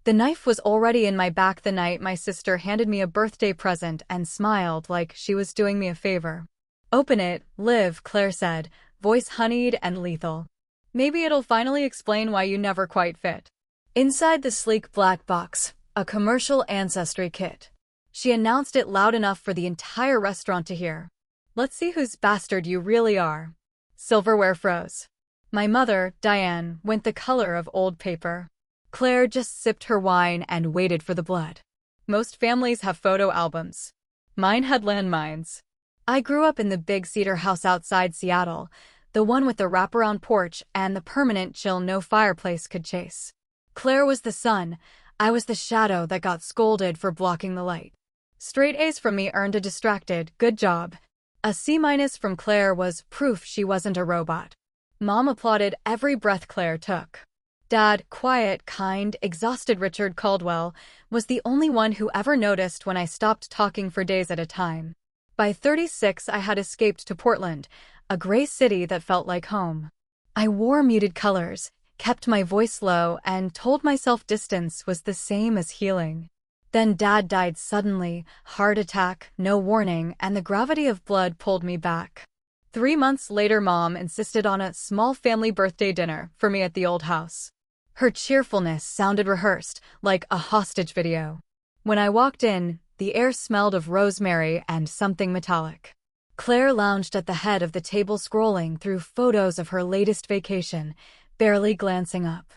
The knife was already in my back the night my sister handed me a birthday present and smiled like she was doing me a favor. "Open it, Liv," Claire said, voice honeyed and lethal. "Maybe it'll finally explain why you never quite fit." Inside the sleek black box, a commercial ancestry kit. She announced it loud enough for the entire restaurant to hear. "Let's see whose bastard you really are." Silverware froze. My mother, Diane, went the color of old paper. Claire just sipped her wine and waited for the blood. Most families have photo albums. Mine had landmines. I grew up in the big cedar house outside Seattle, the one with the wraparound porch and the permanent chill no fireplace could chase. Claire was the sun, I was the shadow that got scolded for blocking the light. Straight A's from me earned a distracted, "good job." A C- from Claire was proof she wasn't a robot. Mom applauded every breath Claire took. Dad, quiet, kind, exhausted Richard Caldwell, was the only one who ever noticed when I stopped talking for days at a time. By 36, I had escaped to Portland, a gray city that felt like home. I wore muted colors, kept my voice low, and told myself distance was the same as healing. Then Dad died suddenly, heart attack, no warning, and the gravity of blood pulled me back. 3 months later, Mom insisted on a small family birthday dinner for me at the old house. Her cheerfulness sounded rehearsed, like a hostage video. When I walked in, the air smelled of rosemary and something metallic. Claire lounged at the head of the table scrolling through photos of her latest vacation, barely glancing up.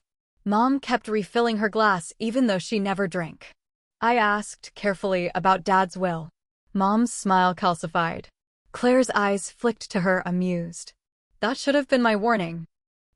Mom kept refilling her glass even though she never drank. I asked, carefully, about Dad's will. Mom's smile calcified. Claire's eyes flicked to her, amused. "That should have been my warning."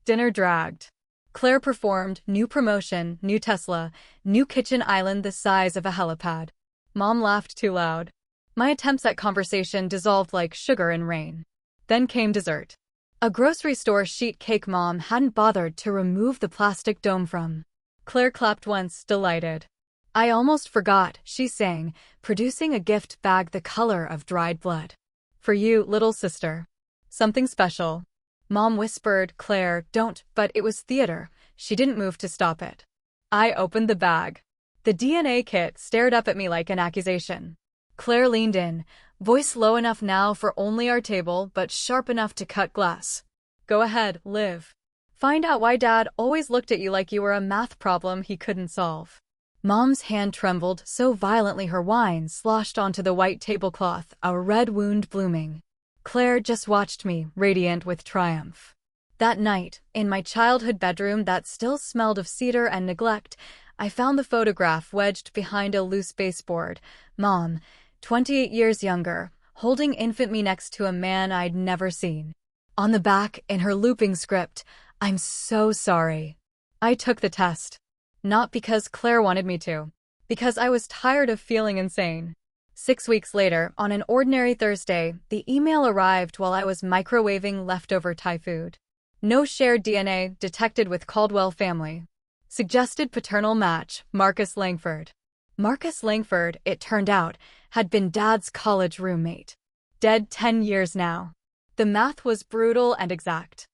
Dinner dragged. Claire performed, new promotion, new Tesla, new kitchen island the size of a helipad. Mom laughed too loud. My attempts at conversation dissolved like sugar in rain. Then came dessert. A grocery store sheet cake Mom hadn't bothered to remove the plastic dome from. Claire clapped once, delighted. "I almost forgot," she sang, producing a gift bag the color of dried blood. "For you, little sister. Something special." Mom whispered, "Claire, don't," but it was theater. She didn't move to stop it. I opened the bag. The DNA kit stared up at me like an accusation. Claire leaned in, voice low enough now for only our table, but sharp enough to cut glass. "Go ahead, Liv. Find out why Dad always looked at you like you were a math problem he couldn't solve." Mom's hand trembled so violently her wine sloshed onto the white tablecloth, a red wound blooming. Claire just watched me, radiant with triumph. That night, in my childhood bedroom that still smelled of cedar and neglect, I found the photograph wedged behind a loose baseboard. Mom, 28 years younger, holding infant me next to a man I'd never seen. On the back, in her looping script, "I'm so sorry." I took the test. Not because Claire wanted me to. Because I was tired of feeling insane. 6 weeks later, on an ordinary Thursday, the email arrived while I was microwaving leftover Thai food. No shared DNA detected with Caldwell family. Suggested paternal match, Marcus Langford. Marcus Langford, it turned out, had been Dad's college roommate. Dead 10 years now. The math was brutal and exact.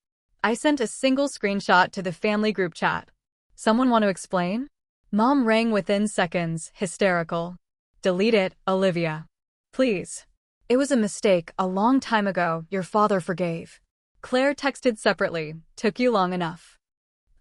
I sent a single screenshot to the family group chat. "Someone want to explain?" Mom rang within seconds, hysterical. "Delete it, Olivia. Please. It was a mistake a long time ago, your father forgave." Claire texted separately, "Took you long enough."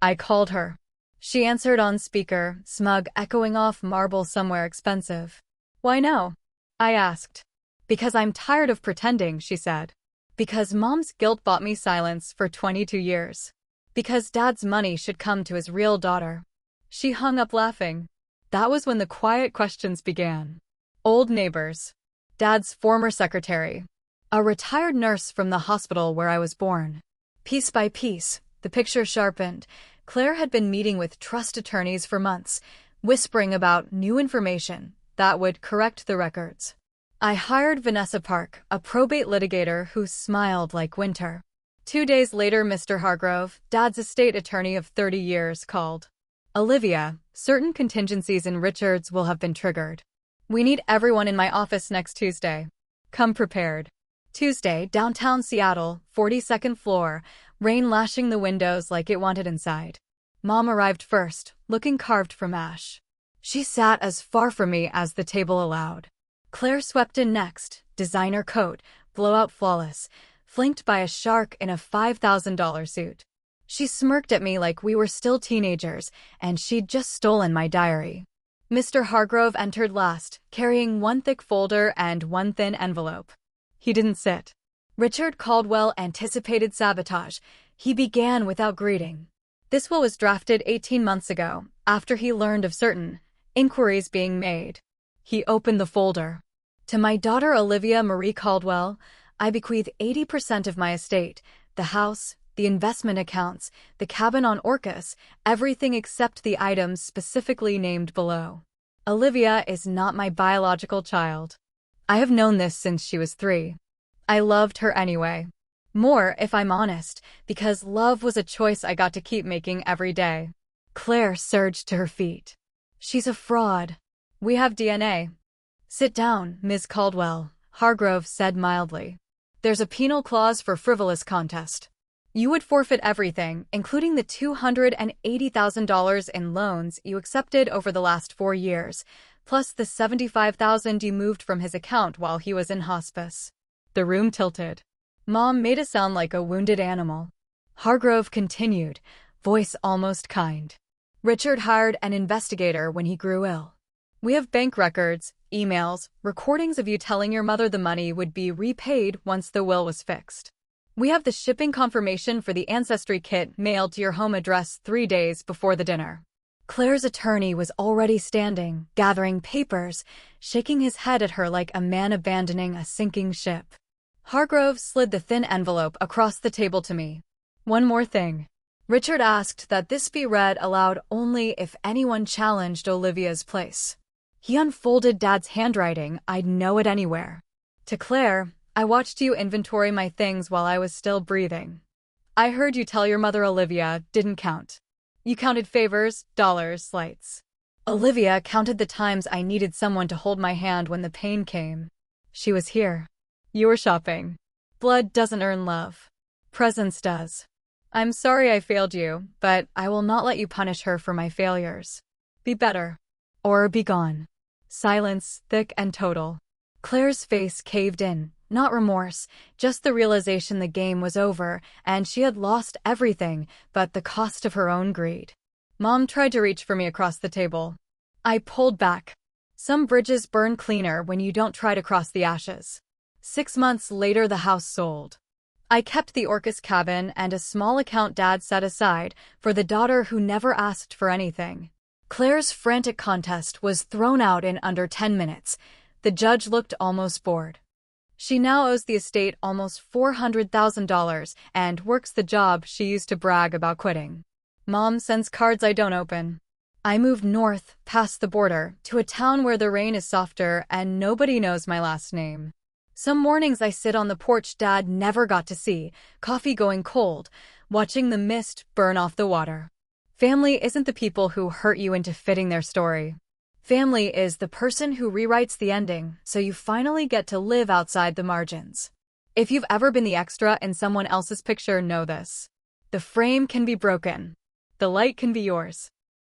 I called her. She answered on speaker, smug, echoing off marble somewhere expensive. "Why no?" I asked. "Because I'm tired of pretending," she said. "Because Mom's guilt bought me silence for 22 years. Because Dad's money should come to his real daughter." She hung up laughing. That was when the quiet questions began. Old neighbors. Dad's former secretary. A retired nurse from the hospital where I was born. Piece by piece, the picture sharpened. Claire had been meeting with trust attorneys for months, whispering about new information that would correct the records. I hired Vanessa Park, a probate litigator who smiled like winter. 2 days later, Mr. Hargrove, Dad's estate attorney of 30 years, called. "Olivia, certain contingencies in Richards will have been triggered. We need everyone in my office next Tuesday. Come prepared." Tuesday, downtown Seattle, 42nd floor, rain lashing the windows like it wanted inside. Mom arrived first, looking carved from ash. She sat as far from me as the table allowed. Claire swept in next, designer coat, blowout flawless, flanked by a shark in a $5,000 suit. She smirked at me like we were still teenagers, and she'd just stolen my diary. Mr. Hargrove entered last, carrying one thick folder and one thin envelope. He didn't sit. Richard Caldwell anticipated sabotage. He began without greeting. This will was drafted 18 months ago, after he learned of certain inquiries being made. He opened the folder. To my daughter Olivia Marie Caldwell, I bequeath 80% of my estate, the house, the investment accounts, the cabin on Orcas, everything except the items specifically named below. Olivia is not my biological child. I have known this since she was 3. I loved her anyway. More, if I'm honest, because love was a choice I got to keep making every day. Claire surged to her feet. She's a fraud. We have DNA. Sit down, Ms. Caldwell, Hargrove said mildly. There's a penal clause for frivolous contest. You would forfeit everything, including the $280,000 in loans you accepted over the last 4 years, plus the $75,000 you moved from his account while he was in hospice. The room tilted. Mom made it sound like a wounded animal. Hargrove continued, voice almost kind. Richard hired an investigator when he grew ill. We have bank records, emails, recordings of you telling your mother the money would be repaid once the will was fixed. We have the shipping confirmation for the ancestry kit mailed to your home address 3 days before the dinner. Claire's attorney was already standing, gathering papers, shaking his head at her like a man abandoning a sinking ship. Hargrove slid the thin envelope across the table to me. One more thing. Richard asked that this be read aloud only if anyone challenged Olivia's place. He unfolded Dad's handwriting, I'd know it anywhere. To Claire, I watched you inventory my things while I was still breathing. I heard you tell your mother Olivia didn't count. You counted favors, dollars, slights. Olivia counted the times I needed someone to hold my hand when the pain came. She was here. You were shopping. Blood doesn't earn love. Presence does. I'm sorry I failed you, but I will not let you punish her for my failures. Be better. Or be gone. Silence, thick and total. Claire's face caved in. Not remorse, just the realization the game was over, and she had lost everything but the cost of her own greed. Mom tried to reach for me across the table. I pulled back. Some bridges burn cleaner when you don't try to cross the ashes. 6 months later, the house sold. I kept the Orcas cabin and a small account Dad set aside for the daughter who never asked for anything. Claire's frantic contest was thrown out in under 10 minutes. The judge looked almost bored. She now owes the estate almost $400,000 and works the job she used to brag about quitting. Mom sends cards I don't open. I moved north, past the border, to a town where the rain is softer and nobody knows my last name. Some mornings I sit on the porch Dad never got to see, coffee going cold, watching the mist burn off the water. Family isn't the people who hurt you into fitting their story. Family is the person who rewrites the ending so you finally get to live outside the margins. If you've ever been the extra in someone else's picture, know this. The frame can be broken. The light can be yours.